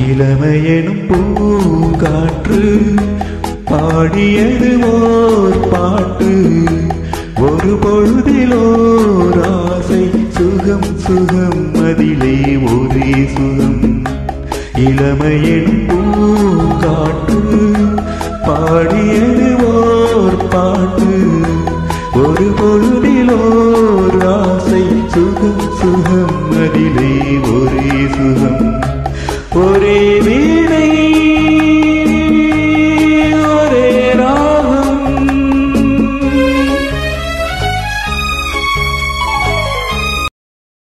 இளமையெனும் பூங்காற்று பாடியது ஓர் பாட்டு. ஒரு பொழுதிலோர் ஆசை சுகம் சுகம் அதிலே ஒரே சுகம். இளமையெனும் பூங்காற்று பாடியது ஓர் பாட்டு. ஒரு பொழுதிலோர் ஆசை சுகம் சுகம் அதிலே ஒரே சுகம். ஒரே